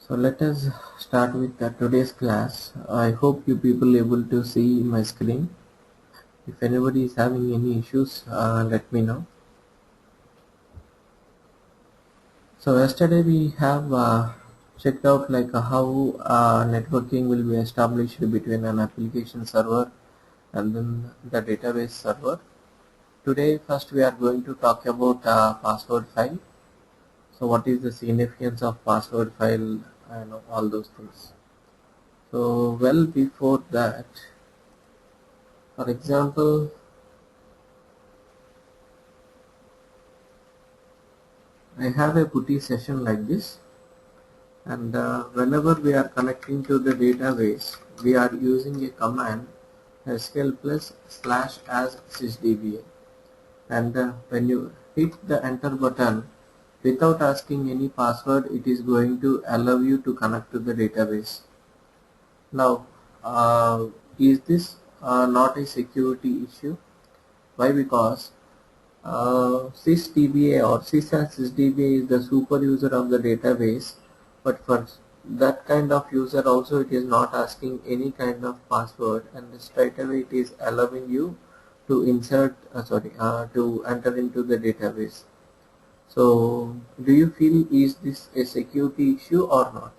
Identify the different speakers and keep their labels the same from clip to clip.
Speaker 1: So let us start with today's class. I hope you people able to see my screen. If anybody is having any issues, let me know. So yesterday we have checked out how networking will be established between an application server and then the database server. Today first we are going to talk about password file. So what is the significance of password file and all those things. So well before that, for example, I have a putty session like this, and whenever we are connecting to the database, we are using a command SQL plus slash as sysdba, and when you hit the enter button without asking any password, it is going to allow you to connect to the database. Now, is this not a security issue? Why? Because sysdba or sys and sysdba is the super user of the database, but for that kind of user also it is not asking any kind of password, and straight away it is allowing you to to enter into the database. So do you feel is this a security issue or not?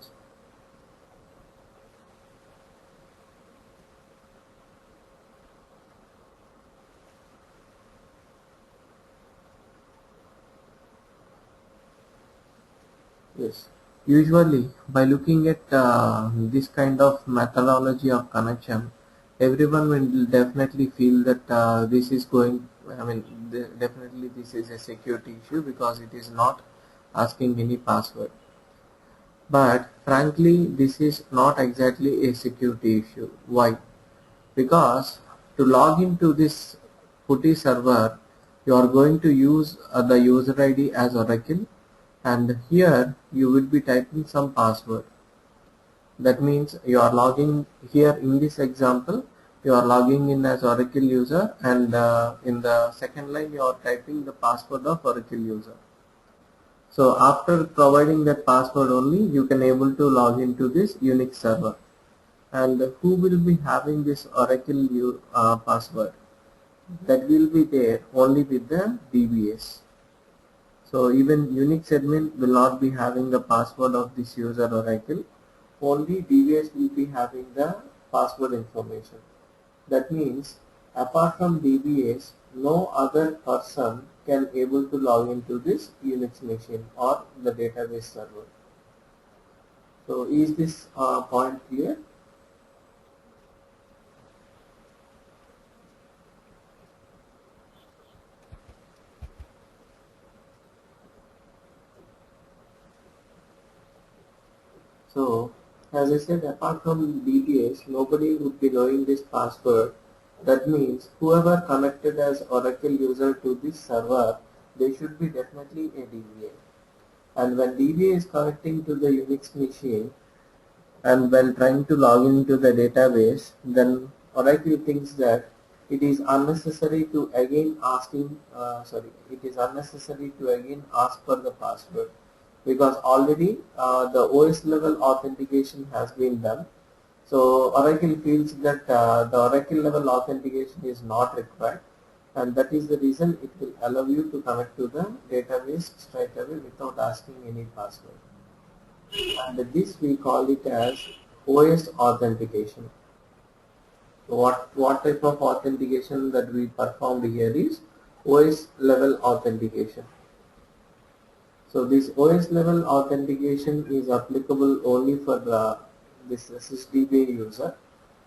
Speaker 1: Yes. Usually, by looking at this kind of methodology of connection, everyone will definitely feel that this is going. I mean, definitely this is a security issue because it is not asking any password. But frankly, this is not exactly a security issue. Why? Because to log into this putty server, you are going to use the user ID as Oracle, and here you will be typing some password. That means you are logging here in this example, you are logging in as Oracle user, and in the second line you are typing the password of Oracle user. So after providing that password only, you can able to log into this Unix server. And who will be having this Oracle password? That will be there only with the DBS. So even Unix admin will not be having the password of this user Oracle. Only DBS will be having the password information. That means apart from DBS, no other person can able to log into this Unix machine or the database server. So is this point clear? So, as I said, apart from DBS, nobody would be knowing this password. That means whoever connected as Oracle user to this server, they should be definitely a DBA. And when DBA is connecting to the Unix machine and when trying to log into the database, then Oracle thinks that it is unnecessary to again it is unnecessary to again ask for the password, because already the OS level authentication has been done. So Oracle feels that the Oracle level authentication is not required, and that is the reason it will allow you to connect to the database straight away without asking any password. And this we call it as OS authentication. So what type of authentication that we performed here is OS level authentication. So this OS level authentication is applicable only for this SSDB user.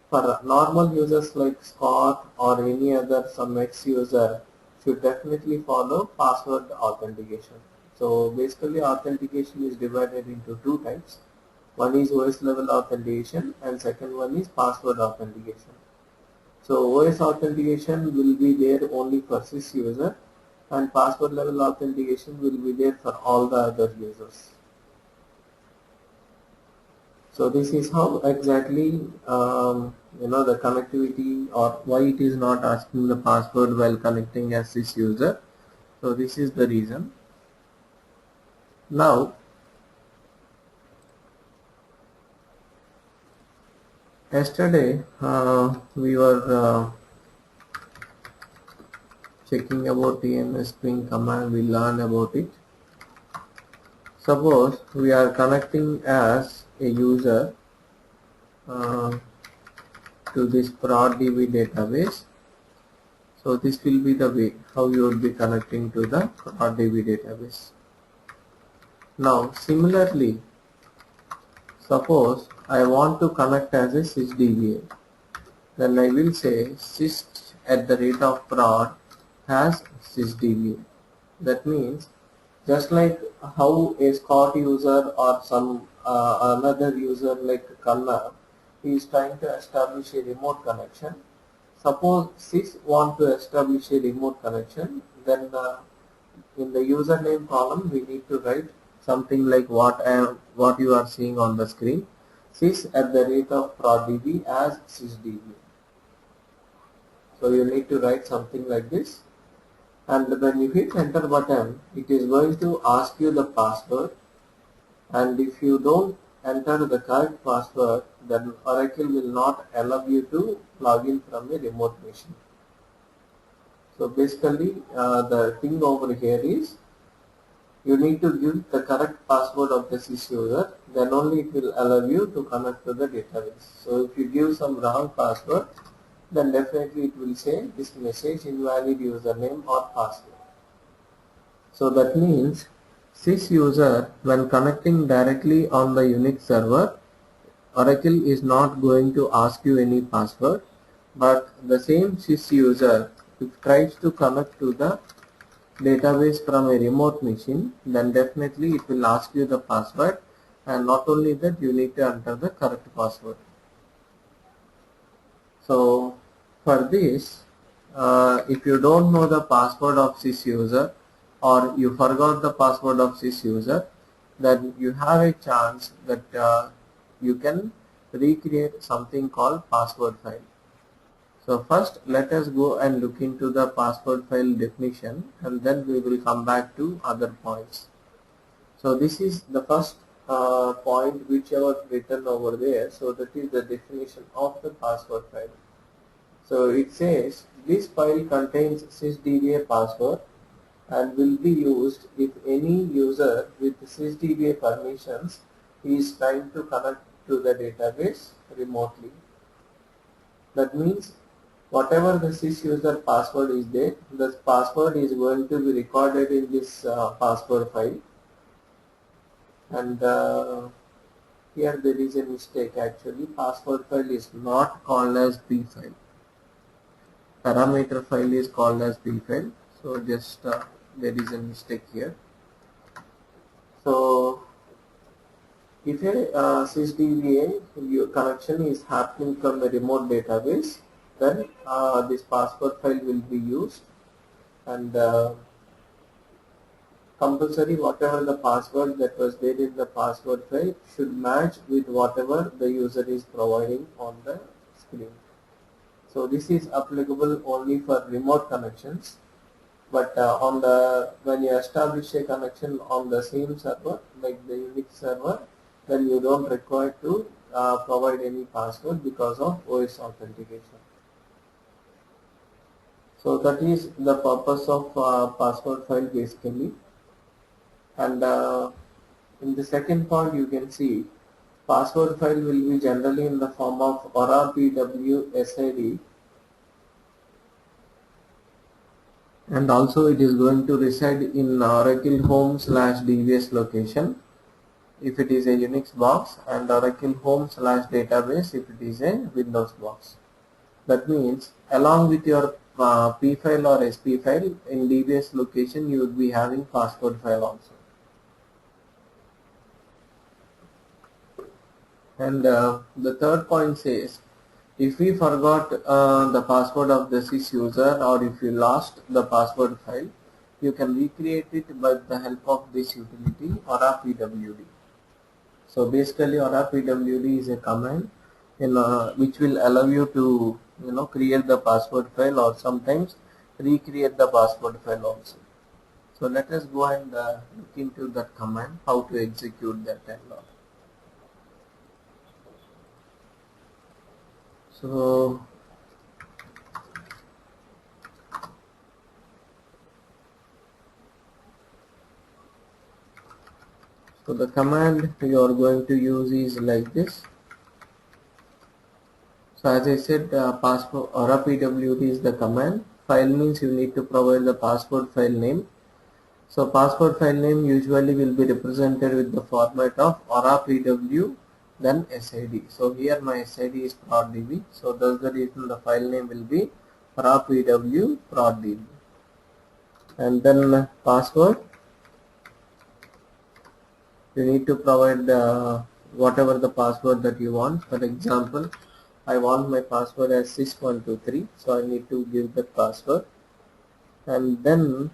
Speaker 1: For normal users like Scott or any other some ex user should definitely follow password authentication. So basically authentication is divided into two types. One is OS level authentication and second one is password authentication. So OS authentication will be there only for sys user, and password level authentication will be there for all the other users. So this is how exactly the connectivity, or why it is not asking the password while connecting as this user. So this is the reason. Now Yesterday we were checking about TMS ping command. We learned about it. Suppose we are connecting as a user uh, to this ProdDB database. So this will be the way how you would be connecting to the ProdDB database. Now similarly, suppose I want to connect as a sysdba, then I will say syst at the rate of prod has sysdba. That means just like how a Scott user or some another user like Kanna is trying to establish a remote connection. Suppose sys want to establish a remote connection, then in the username column we need to write something like what you are seeing on the screen, sys at the rate of prodb as sysdb. So you need to write something like this, and when you hit enter button it is going to ask you the password, and if you don't enter the correct password then Oracle will not allow you to log in from a remote machine. So basically the thing over here is you need to give the correct password of the sys user, then only it will allow you to connect to the database. So if you give some wrong password, then definitely it will say this message invalid username or password. So that means sys user when connecting directly on the Unix server, Oracle is not going to ask you any password, but the same sys user if tries to connect to the database from a remote machine, then definitely it will ask you the password, and not only that you need to enter the correct password. So for this, if you don't know the password of sys user or you forgot the password of sys user, then you have a chance that you can recreate something called password file. So first let us go and look into the password file definition, and then we will come back to other points. So this is the first point which I was written over there. So that is the definition of the password file. So it says this file contains sysdba password and will be used if any user with sysdba permissions is trying to connect to the database remotely. That means whatever the sys user password is there, this password is going to be recorded in this password file, and here there is a mistake. Actually password file is not called as b file, parameter file is called as b file. So just there is a mistake here. So if a sysdba your connection is happening from a remote database, then this password file will be used, and compulsory whatever the password that was there in the password file should match with whatever the user is providing on the screen. So this is applicable only for remote connections, but on the when you establish a connection on the same server like the Unix server, then you don't require to provide any password because of OS authentication. So that is the purpose of password file basically. And in the second point you can see password file will be generally in the form of ORAPW and also it is going to reside in Oracle home/DBS location if it is a Unix box, and Oracle home/database if it is a Windows box. That means along with your P file or SP file in DBS location you would be having password file also. And the third point says if we forgot the password of the sys user, or if you lost the password file, you can recreate it by the help of this utility ORAPWD. So basically ORAPWD is a command which will allow you to create the password file or sometimes recreate the password file also. So let us go and look into that command, how to execute that and all. So, the command you are going to use is like this. So as I said, password or pwd is the command. File means you need to provide the password file name. So password file name usually will be represented with the format of pw then SID. So here my SID is prod.db. So that's the reason the file name will be pw prod.db. And then password, you need to provide whatever the password that you want. For example, I want my password as sys123, so I need to give that password. And then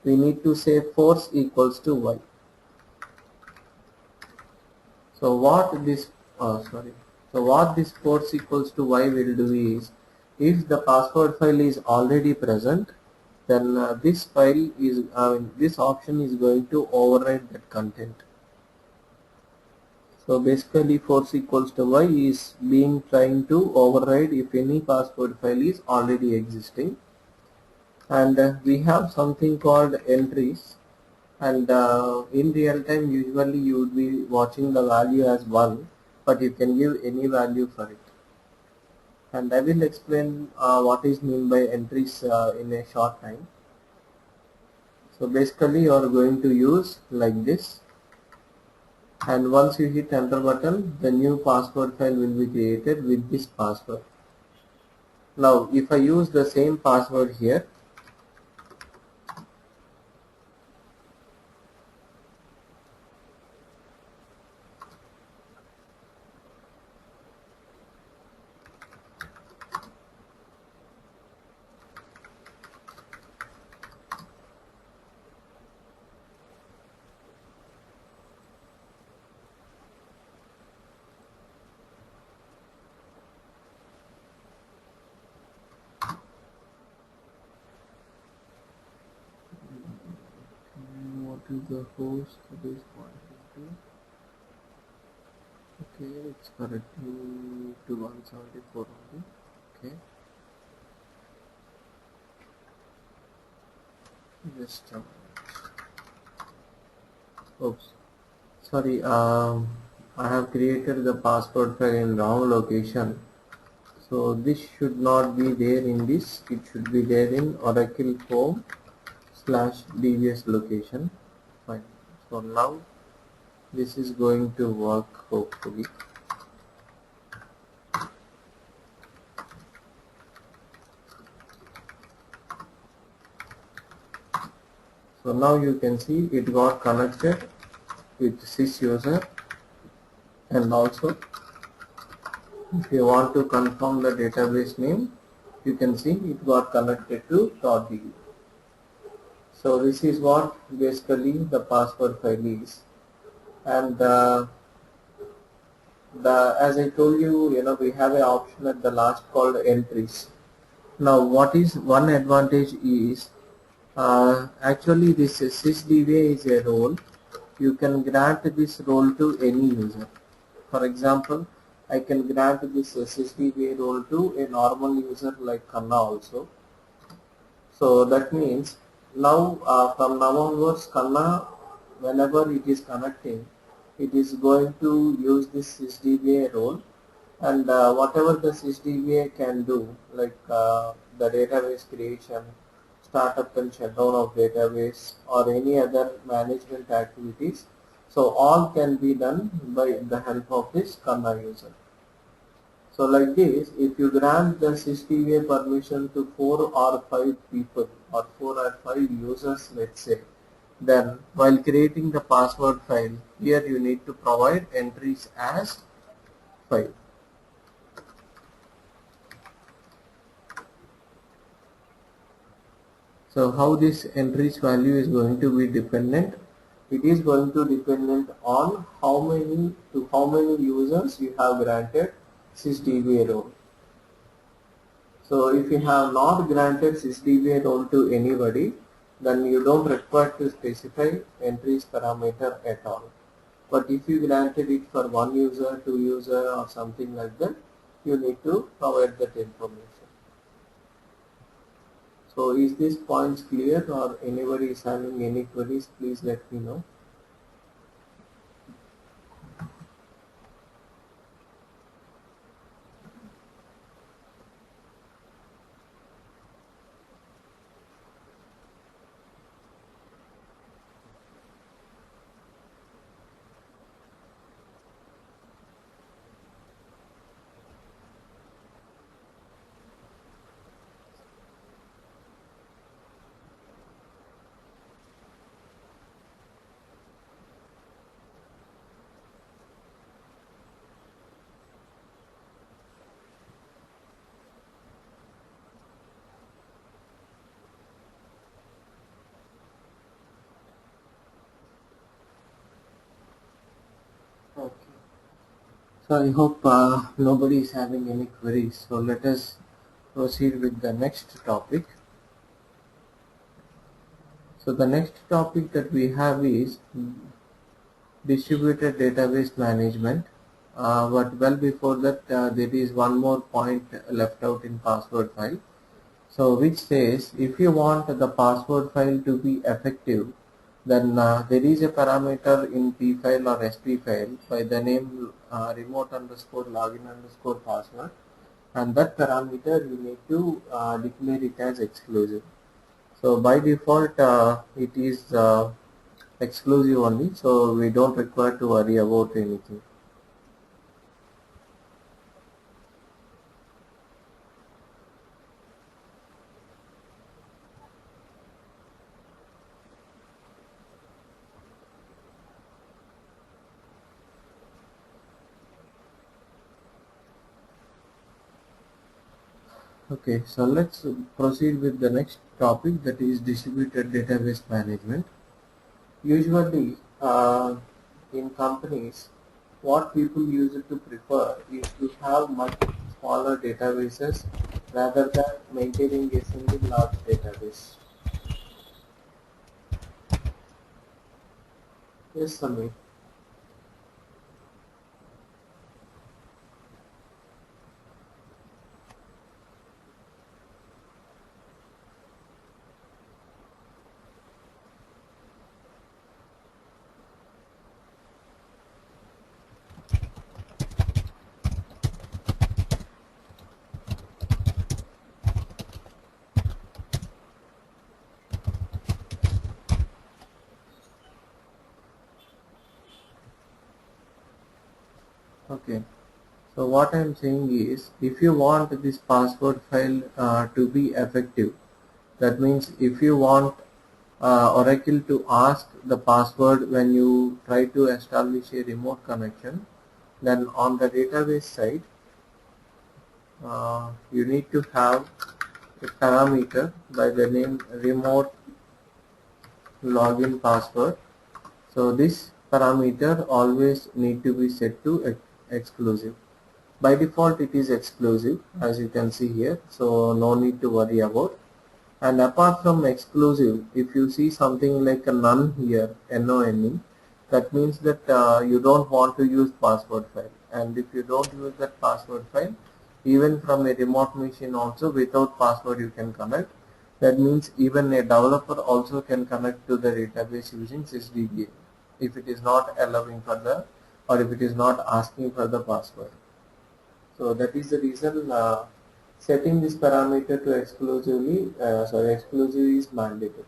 Speaker 1: we need to say force equals to y. So what this what this force equals to y will do is, if the password file is already present, then this file is this option is going to override that content. So basically force equals to y is being trying to override if any password file is already existing. And we have something called entries, and in real time usually you would be watching the value as 1, but you can give any value for it. And I will explain what is mean by entries in a short time. So basically you are going to use like this, and once you hit enter button, the new password file will be created with this password. Now if I use the same password here, what is the host that is pointing to? Okay, it's correcting to 174 only. Okay, just oops, sorry, I have created the password file in wrong location. So this should not be there in this, it should be there in Oracle home / DBS location. Fine. So now this is going to work hopefully. So now you can see it got connected with sys user, and also if you want to confirm the database name, you can see it got connected to .db. So this is what basically the password file is. And as I told you, we have an option at the last called entries. Now what is one advantage is, actually this sysdba is a role. You can grant this role to any user. For example, I can grant this sysdba role to a normal user like Kanna also. So that means now from now onwards, Kanna, whenever it is connecting, it is going to use this sysdba role, and whatever the sysdba can do, like the database creation, startup and shutdown of database, or any other management activities, so all can be done by the help of this Kanna user. So like this, if you grant the sysdba permission to 4 or 5 people or 4 or 5 users, let's say, then while creating the password file, here you need to provide entries as 5. So how this entries value is going to be dependent? It is going to dependent on how many users you have granted sysdba role. So if you have not granted sysdba role to anybody, then you don't require to specify entries parameter at all. But if you granted it for one user, two user, or something like that, you need to provide that information. So is this points clear, or anybody is having any queries, please let me know. Okay. So I hope nobody is having any queries. So let us proceed with the next topic. So the next topic that we have is distributed database management. But well before that, there is one more point left out in password file. So which says if you want the password file to be effective, then there is a parameter in P file or SP file by the name remote underscore login underscore password, and that parameter you need to declare it as exclusive. So by default it is exclusive only, so we don't require to worry about anything. Okay, so let's proceed with the next topic, that is distributed database management. Usually, in companies, what people use it to prefer is to have much smaller databases rather than maintaining a single large database. Yes, Samir. Okay. So what I am saying is, if you want this password file to be effective, that means if you want Oracle to ask the password when you try to establish a remote connection, then on the database side, you need to have a parameter by the name remote login password. So this parameter always need to be set to exclusive. By default it is exclusive, as you can see here, so no need to worry about. And apart from exclusive, if you see something like a none here, NONE, that means that you don't want to use password file. And if you don't use that password file, even from a remote machine also without password you can connect. That means even a developer also can connect to the database using sysdba if it is not allowing for the, or if it is not asking for the password. So that is the reason setting this parameter to exclusive is mandatory.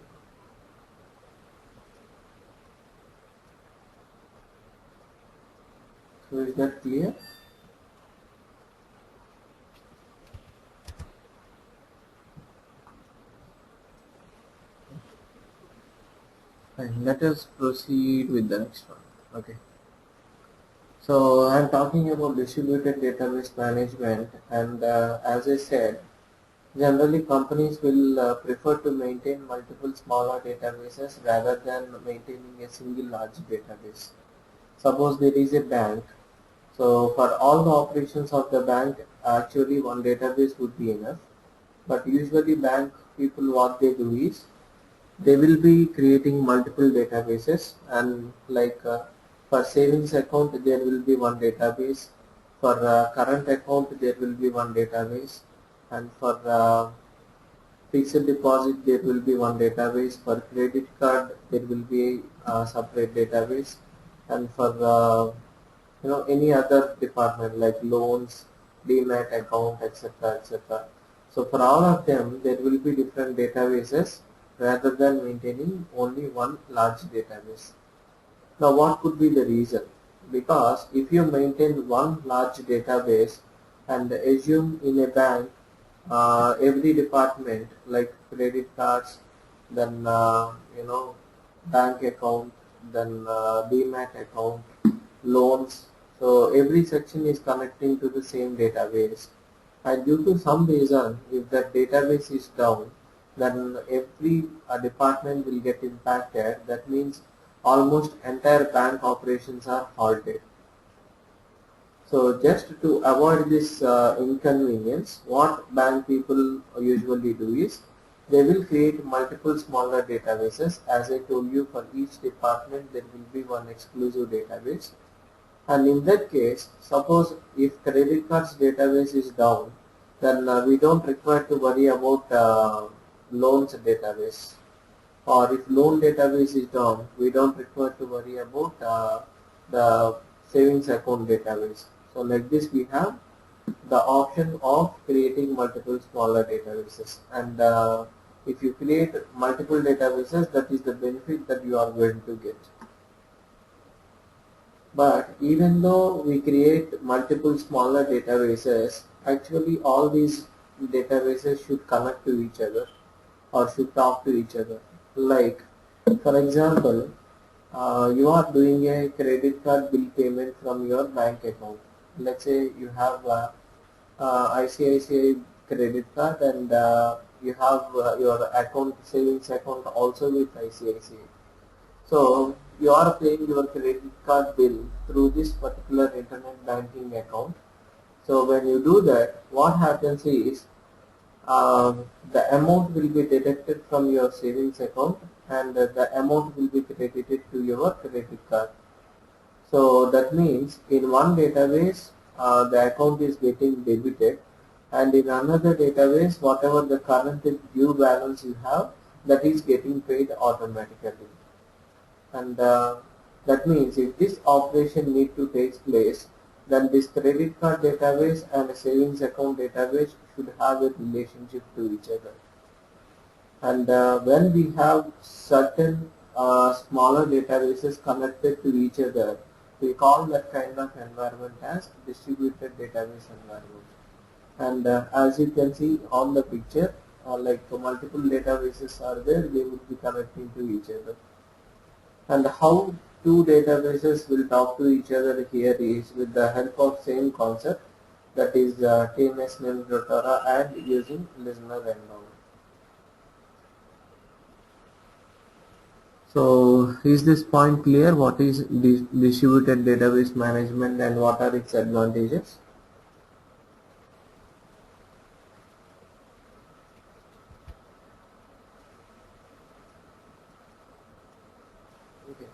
Speaker 1: So is that clear? Fine. Let us proceed with the next one. Okay. So I am talking about distributed database management, and as I said, generally companies will prefer to maintain multiple smaller databases rather than maintaining a single large database. Suppose there is a bank. So for all the operations of the bank, actually one database would be enough. But usually bank people, what they do is they will be creating multiple databases, and like for savings account there will be one database, For current account, there will be one database, and for fixed deposit, there will be one database. For credit card, there will be a separate database, and for any other department like loans, demat account, etc., etc. So for all of them, there will be different databases rather than maintaining only one large database. Now, what could be the reason? Because if you maintain one large database and assume in a bank, every department like credit cards, then bank account, then demat account, loans. So every section is connecting to the same database, and due to some reason, if that database is down, then every department will get impacted. That means almost entire bank operations are halted. So just to avoid this inconvenience, what bank people usually do is they will create multiple smaller databases. As I told you, for each department there will be one exclusive database. And in that case, suppose if credit cards database is down, then we don't require to worry about loans database. Or if loan database is down, we don't require to worry about the savings account database. So like this, we have the option of creating multiple smaller databases. And if you create multiple databases, that is the benefit that you are going to get. But even though we create multiple smaller databases, actually all these databases should connect to each other or should talk to each other. Like, for example, you are doing a credit card bill payment from your bank account. Let's say you have ICICI credit card, and you have your account, savings account also with ICICI. So you are paying your credit card bill through this particular internet banking account. So when you do that, what happens is the amount will be deducted from your savings account, and the amount will be credited to your credit card. So that means in one database the account is getting debited, and in another database whatever the current due balance you have, that is getting paid automatically. And that means if this operation need to take place, then this credit card database and a savings account database should have a relationship to each other. And when we have certain smaller databases connected to each other, we call that kind of environment as distributed database environment. And as you can see on the picture, like multiple databases are there, they will be connecting to each other. And how two databases will talk to each other here is with the help of same concept, that is TMS name rotora and using listener rundown. So is this point clear? What is distributed database management and what are its advantages? Okay.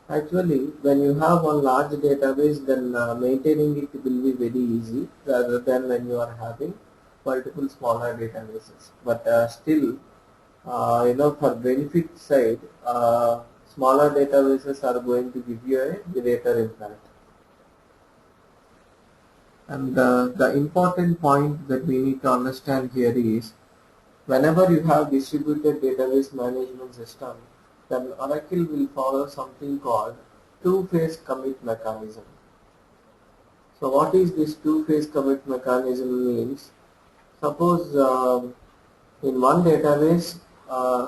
Speaker 1: Actually, when you have one large database, then maintaining it will be very easy rather than when you are having multiple smaller databases. But still, for benefit side, smaller databases are going to give you a greater impact. And the important point that we need to understand here is, whenever you have distributed database management system, then Oracle will follow something called two-phase commit mechanism. So what is this two-phase commit mechanism means? Suppose in one database,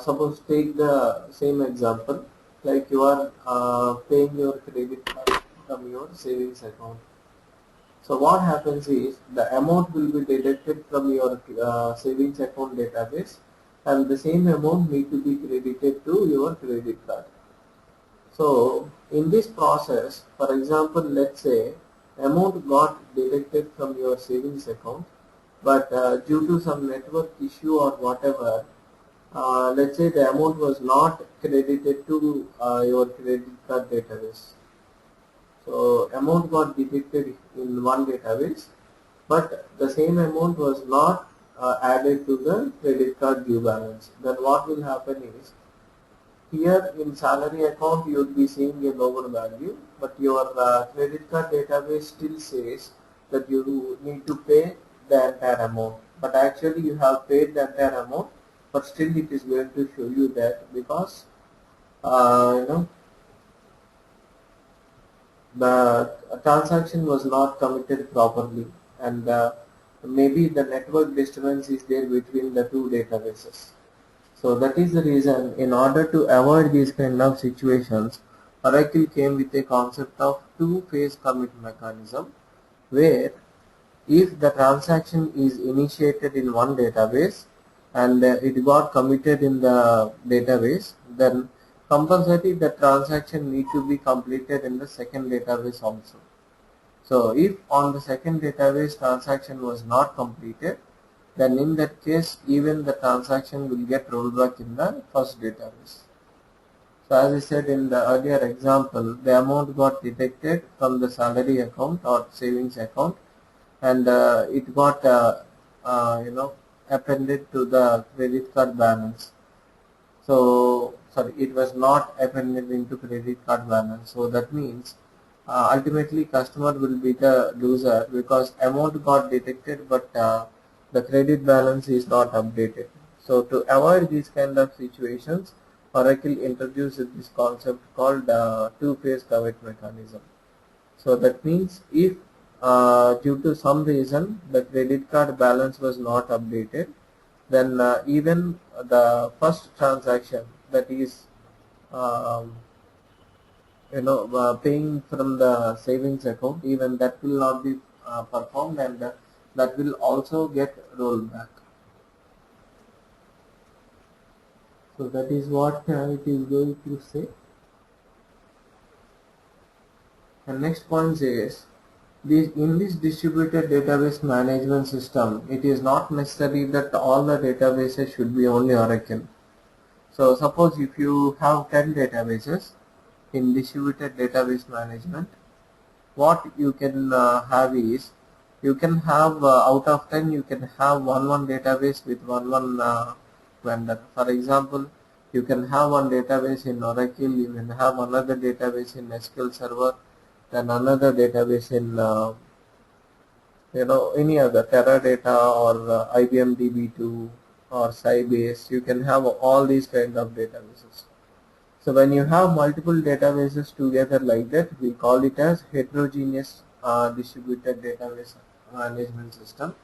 Speaker 1: suppose take the same example, like you are paying your credit card from your savings account. So what happens is the amount will be deducted from your savings account database, and the same amount need to be credited to your credit card. So in this process, for example, let's say amount got deducted from your savings account, but due to some network issue or whatever, let's say the amount was not credited to your credit card database. So amount got detected in one database, but the same amount was not added to the credit card due balance. Then what will happen is, here in salary account you will be seeing a lower value, but your credit card database still says that you need to pay the entire amount. But actually you have paid the entire amount, but still it is going to show you that because you know the transaction was not committed properly, and maybe the network disturbance is there between the two databases. So that is the reason, in order to avoid these kind of situations, Oracle came with a concept of two-phase commit mechanism, where if the transaction is initiated in one database and it got committed in the database, then compulsory the transaction need to be completed in the second database also. So if on the second database transaction was not completed, then in that case even the transaction will get rolled back in the first database. So as I said in the earlier example, the amount got detected from the salary account or savings account, and it got appended to the credit card balance. So sorry, it was not appended into credit card balance. So that means ultimately customer will be the loser because amount got detected, but the credit balance is not updated. So to avoid these kind of situations, Oracle introduced this concept called two-phase commit mechanism. So that means if due to some reason the credit card balance was not updated, then even the first transaction, that is um, paying from the savings account, even that will not be performed, and that will also get rolled back. So that is what it is going to say. And next point is, in this distributed database management system, it is not necessary that all the databases should be only Oracle. So suppose if you have 10 databases in distributed database management, what you can have is, you can have out of 10 you can have one database with one vendor. For example, you can have one database in Oracle, you can have another database in SQL Server, then another database in any other Teradata or IBM DB2 or Sybase. You can have all these kind of databases. So when you have multiple databases together like that, we call it as heterogeneous distributed database management system.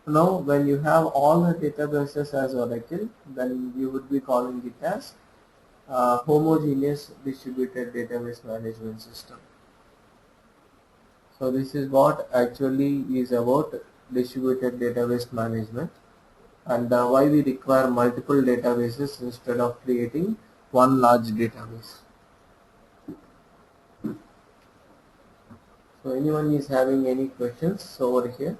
Speaker 1: Now when you have all the databases as Oracle, then you would be calling it as homogeneous distributed database management system. So this is what actually is about distributed database management, and why we require multiple databases instead of creating one large database. So anyone is having any questions over here?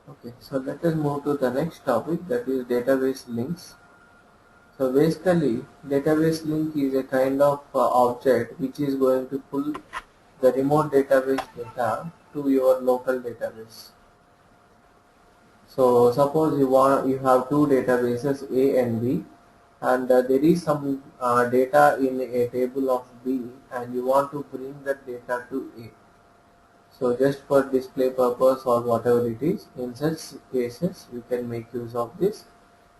Speaker 1: Okay, so let us move to the next topic, that is database links. So basically, database link is a kind of object which is going to pull the remote database data to your local database. So suppose you have two databases A and B, and there is some data in a table of B, and you want to bring that data to A. So just for display purpose or whatever it is, in such cases you can make use of this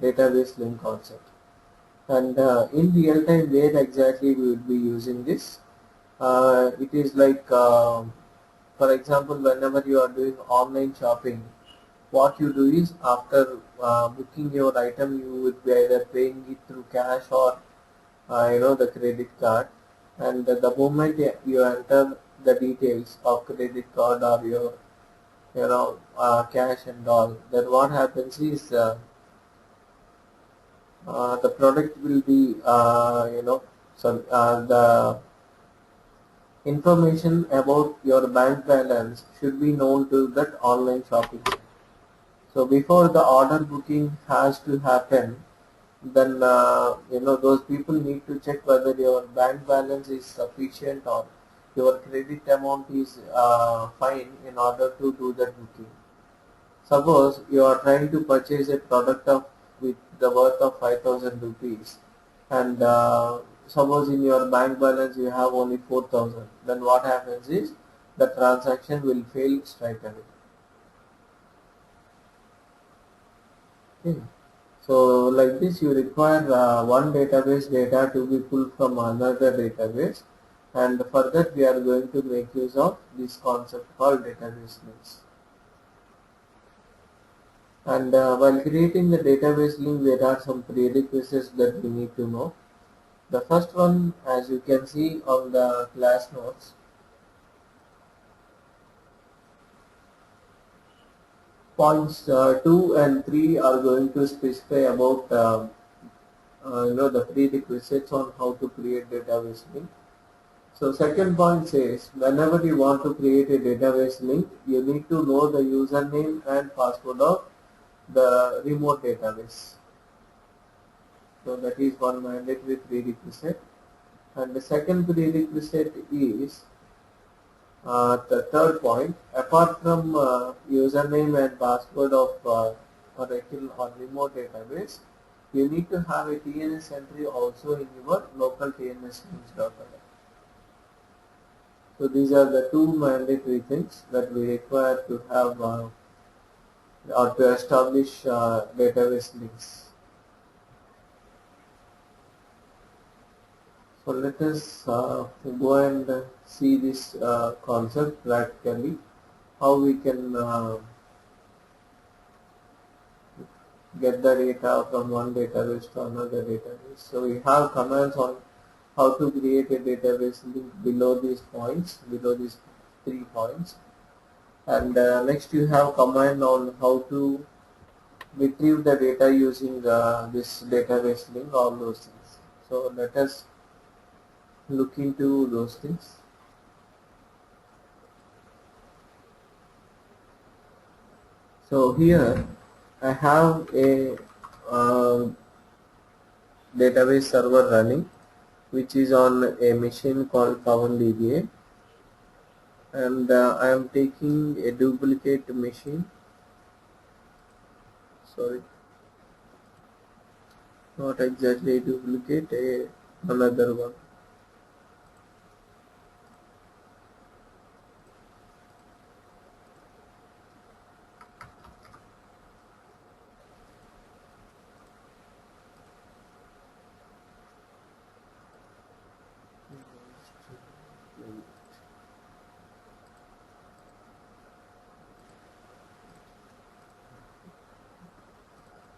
Speaker 1: database link concept. And in real time, where exactly we will be using this? It is like, for example, whenever you are doing online shopping, what you do is, after booking your item, you would be either paying it through cash or the credit card, and the moment you enter the details of credit card or your cash and all, then what happens is the product will be the information about your bank balance should be known to that online shopping site. So before the order booking has to happen, then those people need to check whether your bank balance is sufficient or your credit amount is fine in order to do that booking. Suppose you are trying to purchase a product of with the worth of 5,000 rupees, and suppose in your bank balance you have only 4,000. Then what happens is the transaction will fail straight away. Okay. So like this, you require one database data to be pulled from another database, and for that we are going to make use of this concept called database links. And while creating the database link, there are some prerequisites that we need to know. The first one, as you can see on the class notes, points 2 and 3 are going to specify about the prerequisites on how to create database link. So second point says, whenever you want to create a database link, you need to know the username and password of the remote database. So that is one mandatory prerequisite. And the second prerequisite is the third point. Apart from username and password of Oracle or remote database, you need to have a TNS entry also in your local TNS links.org. So these are the two mandatory things that we require to have or to establish database links. So let us go and see this concept practically, how we can get the data from one database to another database. So we have commands on how to create a database link below these points, below these 3 points. And next you have command on how to retrieve the data using this database link, all those things. So let us look into those things. So here I have a database server running, which is on a machine called PowerDBA, and I am taking a duplicate machine. Sorry, not exactly a duplicate, another one.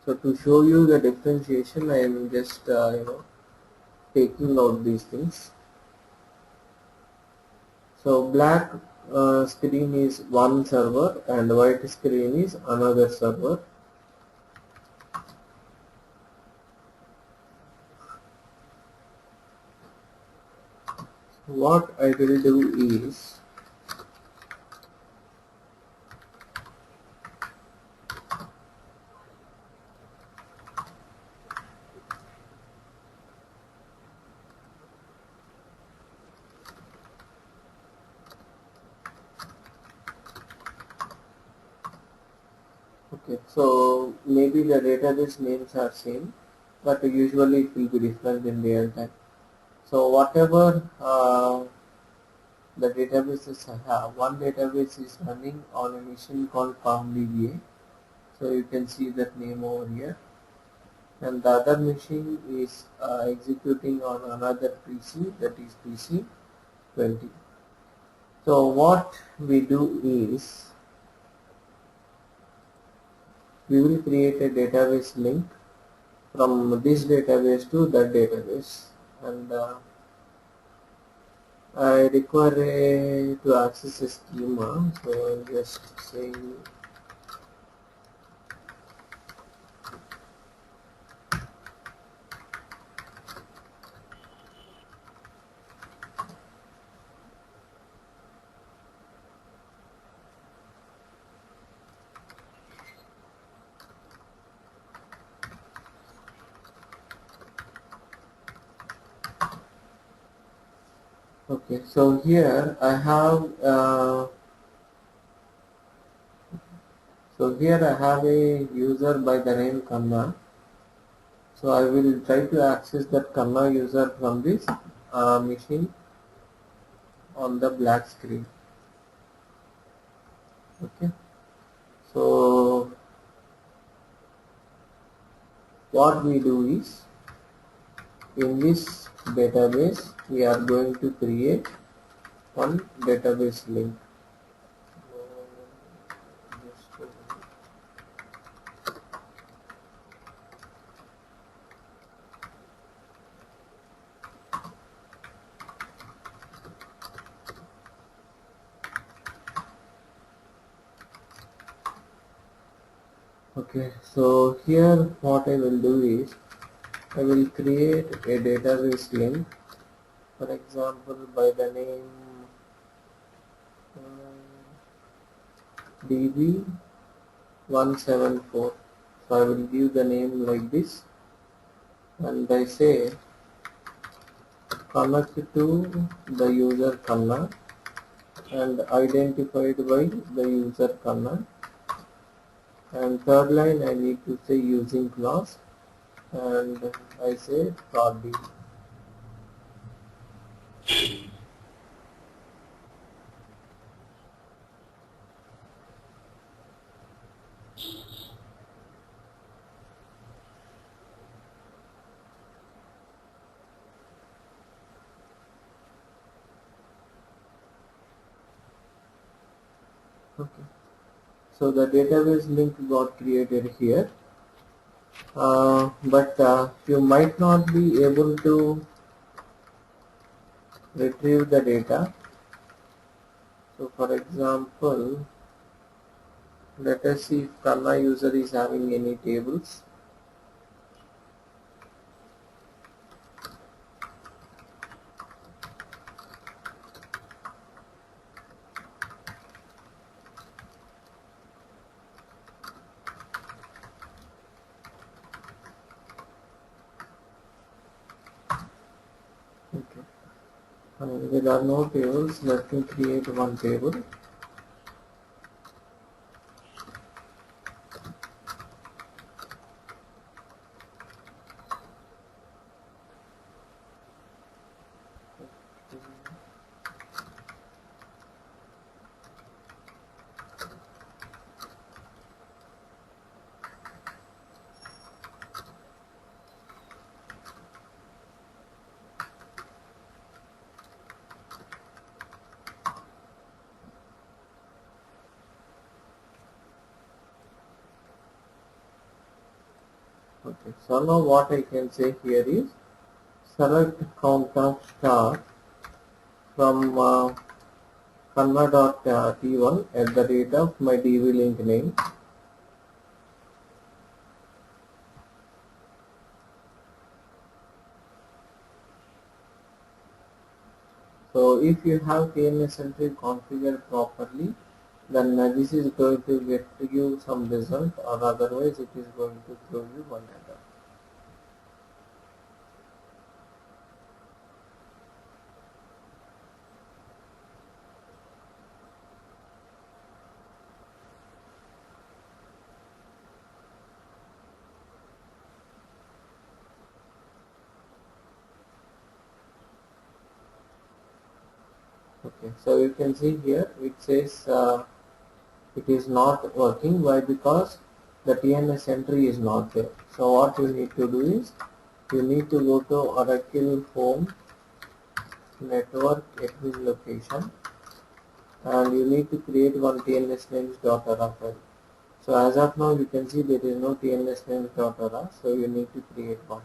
Speaker 1: So to show you the differentiation, I am just taking out these things. So black screen is one server and white screen is another server. What I will do is, okay, so maybe the database names are same, but usually it will be different in real time. So whatever the databases I have, one database is running on a machine called PalmDBA. So you can see that name over here. And the other machine is executing on another PC, that is PC 20. So what we do is, we will create a database link from this database to that database, and I require to access a schema, so I'm just saying. Okay, so here I have a user by the name Kanna. So I will try to access that Kanna user from this machine on the black screen. Okay, so what we do is, in this database we are going to create one database link. Okay, so here what I will do is, I will create a database link, for example by the name DB174. So I will give the name like this, and I say connect to the user Kanna and identified by the user Kanna, and third line I need to say using class, and I say .d. Okay. So the database link got created here, but you might not be able to retrieve the data. So for example, let us see if Kanna user is having any tables. Okay. There are no tables. Let me create one table. Okay. So now what I can say here is, select count star from Kanna.t1 at the rate of my DB link name. So if you have TNS entry configured properly, then this is going to get you some result, or otherwise it is going to throw you one error. Okay, so you can see here it says it is not working. Why? Because the TNS entry is not there. So what you need to do is, you need to go to Oracle Home Network Admin location, and you need to create one TNS names.ara file. So as of now you can see there is no TNS names.ara, so you need to create one.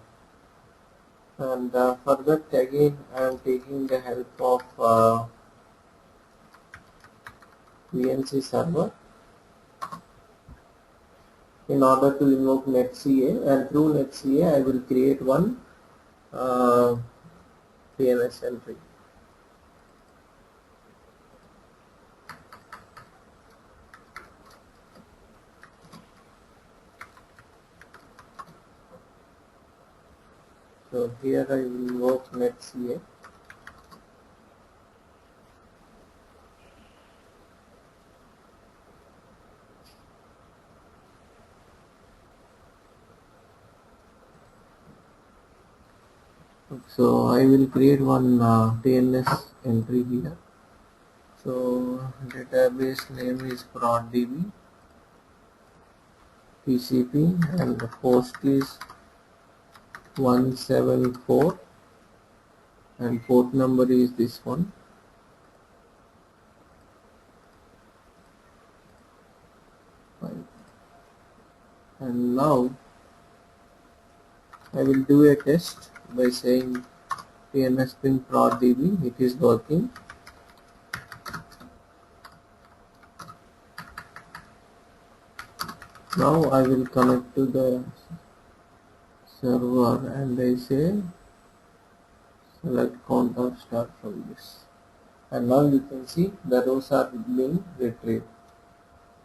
Speaker 1: And for that again I am taking the help of VNC server in order to invoke netca, and through netca I will create one uh, DNS entry. So here I will invoke netca. So I will create one DNS entry here. So database name is ProdDB, TCP, and the host is 174, and port number is this one. Fine. And now I will do a test by saying DNS ping ProdDB. It is working. Now I will connect to the server and I say select count or start from this. And now you can see the rows are being retrieved.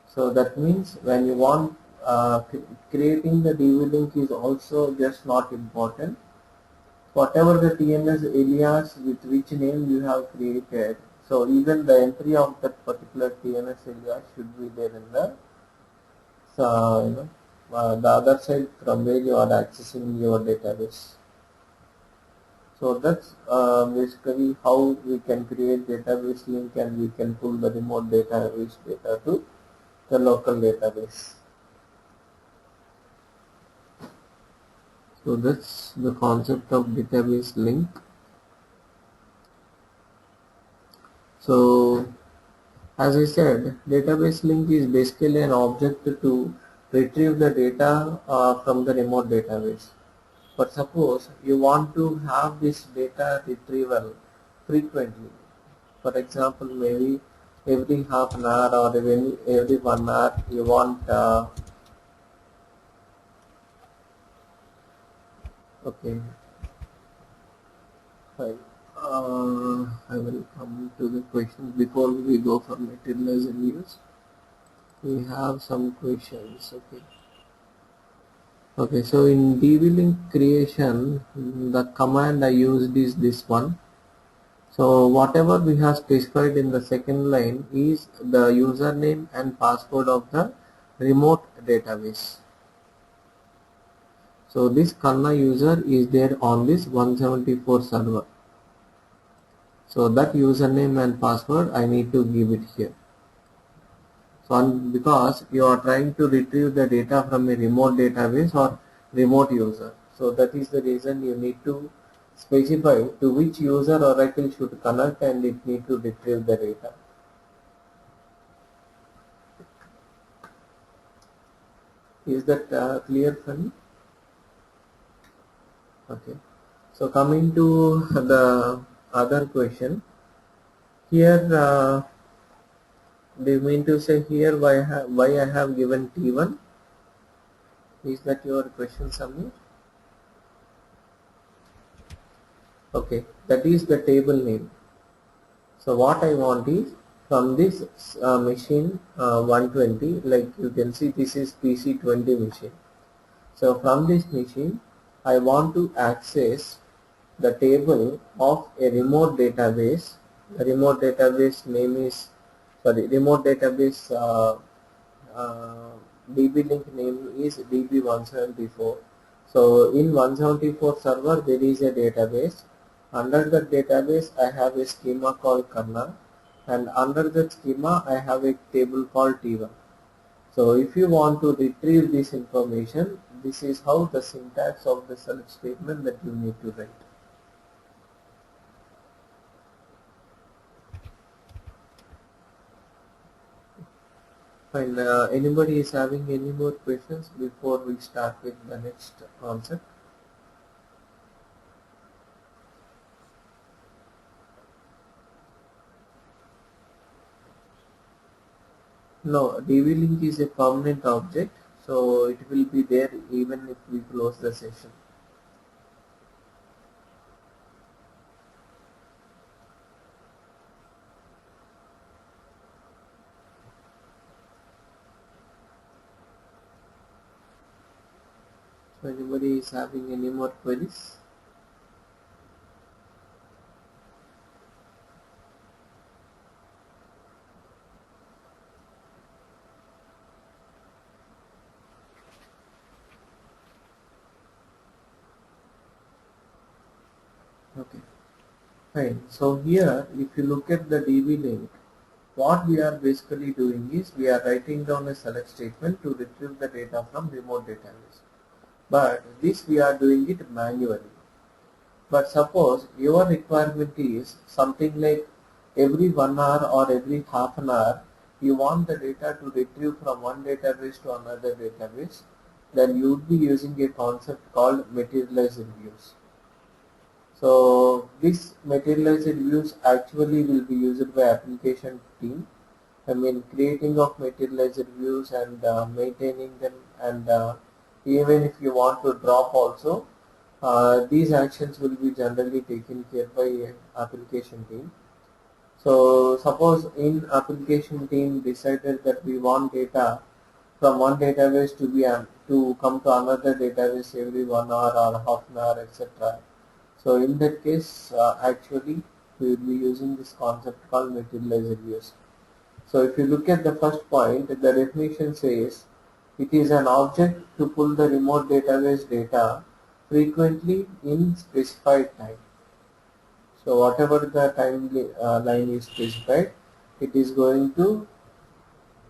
Speaker 1: So that means when you want creating the DB link is also just not important. Whatever the TNS alias with which name you have created, so even the entry of that particular TNS alias should be there in the the other side from where you are accessing your database. So that's basically how we can create database link, and we can pull the remote database data to the local database. So that's the concept of database link. So as I said, database link is basically an object to retrieve the data from the remote database. But suppose you want to have this data retrieval frequently. For example, maybe every half an hour or every 1 hour you want okay, fine. I will come to the questions before we go for materials and use. We have some questions. Okay, so in DB link creation, the command I used is this one. So whatever we have specified in the second line is the username and password of the remote database. So this Kanna user is there on this 174 server. So that username and password I need to give it here. So because you are trying to retrieve the data from a remote database or remote user. So that is the reason you need to specify to which user Oracle should connect and it need to retrieve the data. Is that clear for me? Okay. So coming to the other question, here do you mean to say here why I have given T1? Is that your question, Samir? Okay, that is the table name. So what I want is from this machine 120, like you can see this is PC20 machine. So from this machine I want to access the table of a remote database. The remote database name is, remote database DB link name is DB174. So in 174 server there is a database. Under that database I have a schema called Kanna, and under that schema I have a table called T1. So if you want to retrieve this information, this is how the syntax of the select statement that you need to write. Fine. Anybody is having any more questions before we start with the next concept? No, DB link is a permanent object, so it will be there even if we close the session. So anybody is having any more queries? Okay, fine. So here, if you look at the DB link, what we are basically doing is we are writing down a select statement to retrieve the data from remote database. But this we are doing it manually. But suppose your requirement is something like every 1 hour or every half an hour, you want the data to retrieve from one database to another database, then you would be using a concept called materialized views. So this materialized views actually will be used by application team. I mean creating of materialized views and maintaining them, and even if you want to drop also, these actions will be generally taken care by application team. So suppose in application team decided that we want data from one database to be to come to another database every 1 hour or half an hour, etc. So in that case, actually we will be using this concept called materialized views. So if you look at the first point, the definition says it is an object to pull the remote database data frequently in specified time. So whatever the line is specified, it is going to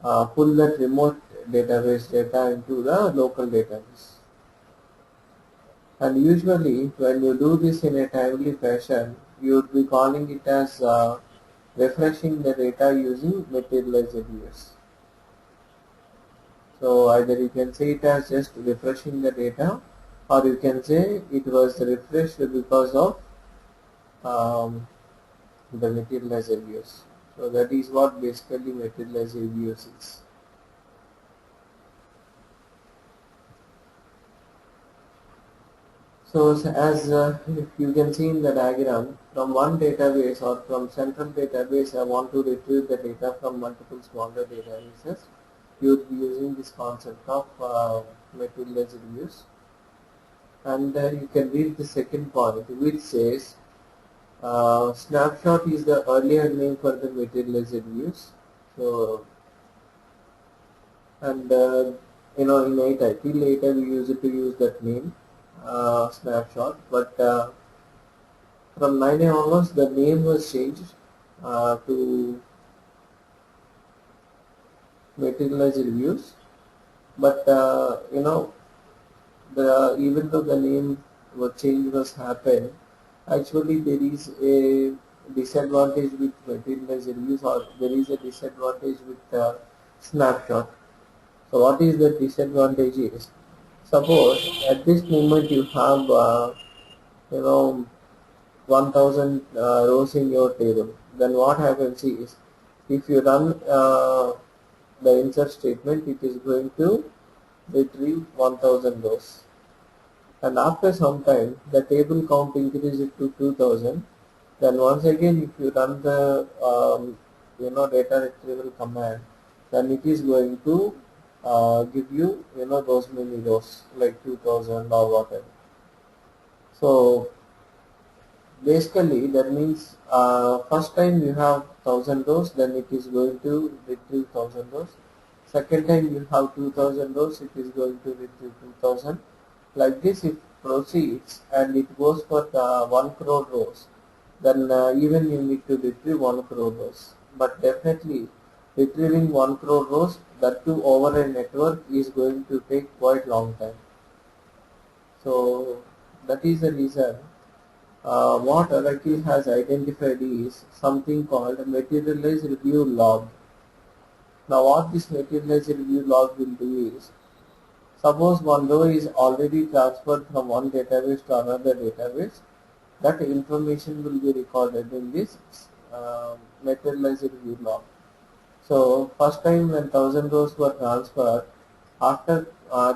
Speaker 1: pull that remote database data into the local database. And usually when you do this in a timely fashion, you would be calling it as refreshing the data using materialized views. So either you can say it as just refreshing the data, or you can say it was refreshed because of um, the materialized views. So that is what basically materialized views is. So as if you can see in the diagram, from one database or from central database, I want to retrieve the data from multiple smaller databases. You would be using this concept of materialized views. And you can read the second point, which says snapshot is the earlier name for the materialized views. So, and in 8 till later we used to use that name, snapshot, but from 9 onwards the name was changed to materialized views. But the even though the name change was happened, actually there is a disadvantage with materialized views, or there is a disadvantage with snapshot. So what is the disadvantage is, suppose at this moment you have you know 1000 rows in your table, then what happens is if you run the insert statement, it is going to retrieve 1000 rows, and after some time the table count increases to 2000. Then once again if you run the data retrieval command, then it is going to give you those many rows like 2000 or whatever. So basically that means first time you have 1000 rows, then it is going to retrieve 1000 rows. Second time you have 2000 rows, it is going to retrieve 2000. Like this it proceeds, and it goes for 1 crore rows. Then even you need to retrieve 1 crore rows. But definitely retrieving 1 crore rows, that too over a network, is going to take quite long time. So that is the reason what Oracle has identified is something called materialized review log. Now what this materialized review log will do is, suppose one row is already transferred from one database to another database, that information will be recorded in this materialized review log. So first time when 1000 rows were transferred, after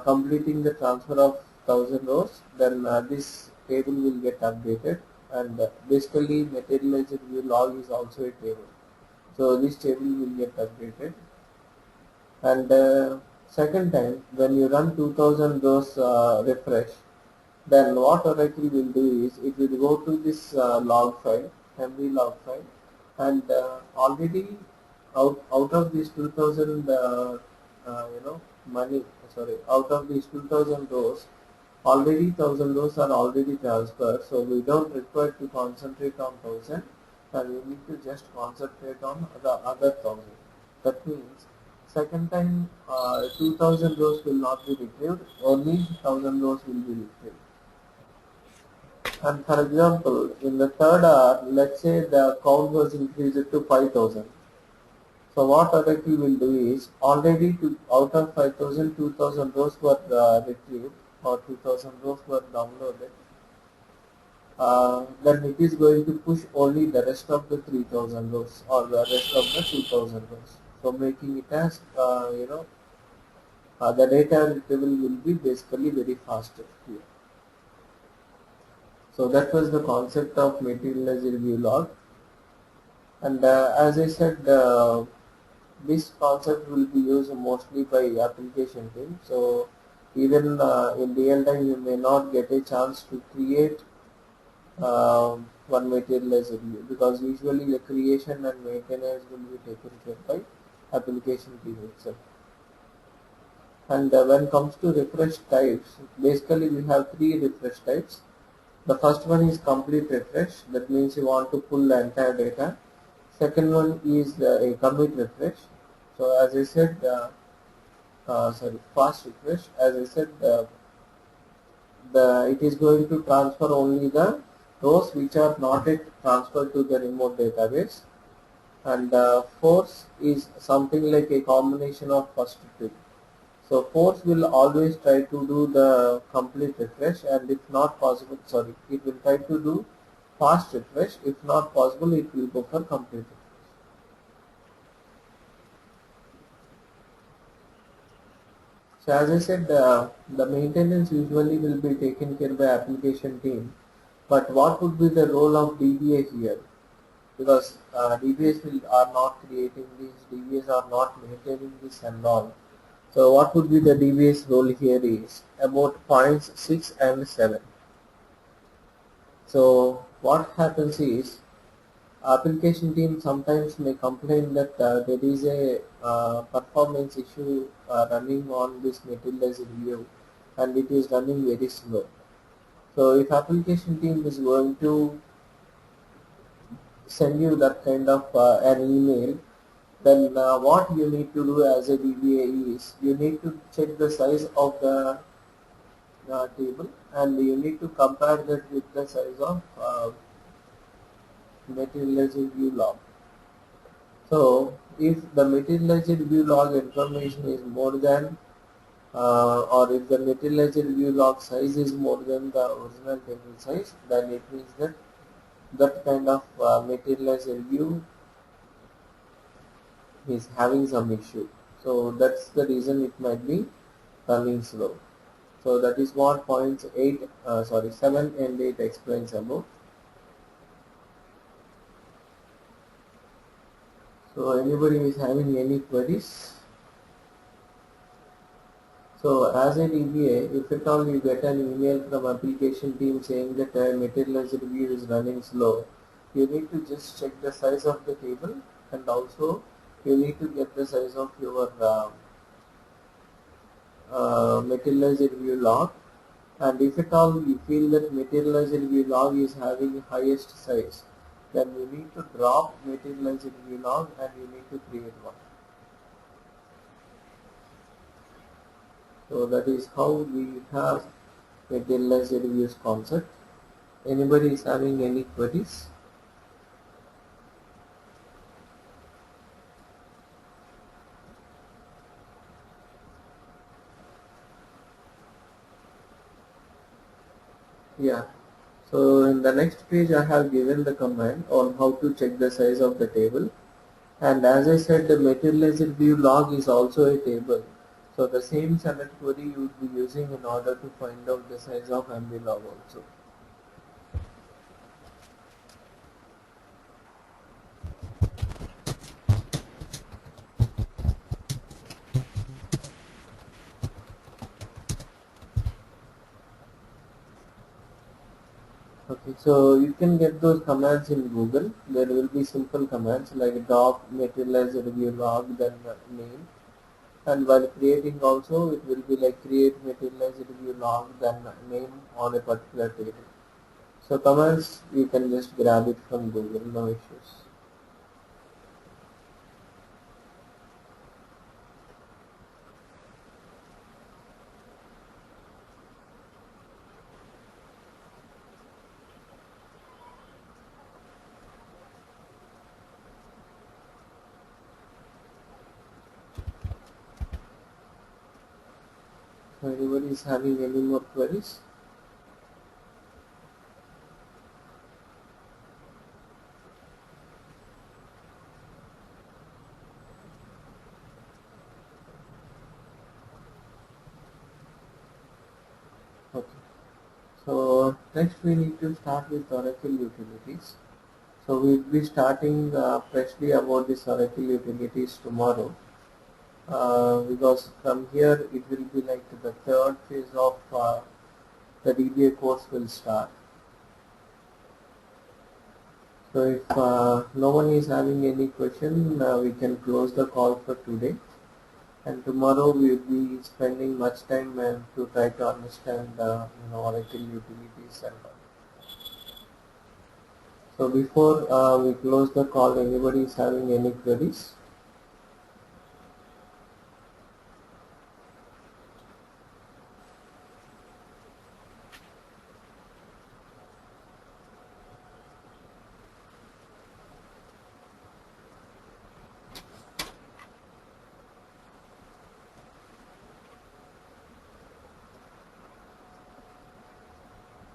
Speaker 1: completing the transfer of 1000 rows, then this table will get updated, and basically materializer view log is also a table. So this table will get updated, and second time when you run 2000 rows refresh, then what Oracle will do is it will go to this log file, MV log file, and already out of these 2000 money, sorry, out of these 2000 rows, already 1000 rows are already transferred, so we don't require to concentrate on 1000, and we need to just concentrate on the other 1000. That means second time 2000 rows will not be retrieved, only 1000 rows will be retrieved. And for example, in the third hour, let's say the count was increased to 5000. So what Oracle will do is already out of 5000, 2000 rows were retrieved, or 2000 rows were downloaded. Then it is going to push only the rest of the 3000 rows or the rest of the 2000 rows. So making it as the data retrieval will be basically very fast here. So that was the concept of materializer view log. And as I said, this concept will be used mostly by application team. So even in real time, you may not get a chance to create one materializer view, because usually the creation and maintenance will be taken care by application team itself. And when it comes to refresh types, basically we have three refresh types. The first one is complete refresh. That means you want to pull the entire data. Second one is a commit refresh. So as I said, fast refresh. As I said, it is going to transfer only the rows which are not yet transferred to the remote database. And force is something like a combination of first two. So force will always try to do the complete refresh, and if not possible, it will try to do fast refresh. If not possible, it will go for complete refresh. So as I said, the maintenance usually will be taken care by application team. But what would be the role of DBA here? Because DBAs are not creating this, DBAs are not maintaining this and all. So what would be the DBA's role here is about points 6 and 7. So what happens is application team sometimes may complain that there is a performance issue running on this materializer view, and it is running very slow. So if application team is going to send you that kind of an email, then what you need to do as a DBA is you need to check the size of the table, and you need to compare that with the size of materializer view log. So if the materializer view log information is more than or if the materializer view log size is more than the original table size, then it means that that kind of materializer view is having some issue. So that's the reason it might be running slow. So that is what points 7 and 8 explains about. So anybody is having any queries? So as a DBA, if at all you get an email from application team saying that materializer view is running slow, you need to just check the size of the table, and also you need to get the size of your materializer view log. And if at all you feel that materializer view log is having highest size, then you need to drop materializer view log and you need to create one. So that is how we have materializer views concept. Anybody is having any queries? Yeah. So in the next page I have given the command on how to check the size of the table. And as I said, the materialized view log is also a table. So the same select query you would be using in order to find out the size of MB log also. Okay, so you can get those commands in Google. There will be simple commands like doc materialized view log, then name. And while creating also, it will be like create materialized view log, then name on a particular table. So commands, you can just grab it from Google, no issues. So anybody is having any more queries? Okay. So next we need to start with Oracle utilities. So we'll be starting freshly about this Oracle utilities tomorrow. Because from here it will be like the third phase of the DBA course will start. So if no one is having any question, we can close the call for today. And tomorrow we will be spending much time to try to understand Oracle utilities and all. So before we close the call, anybody is having any queries?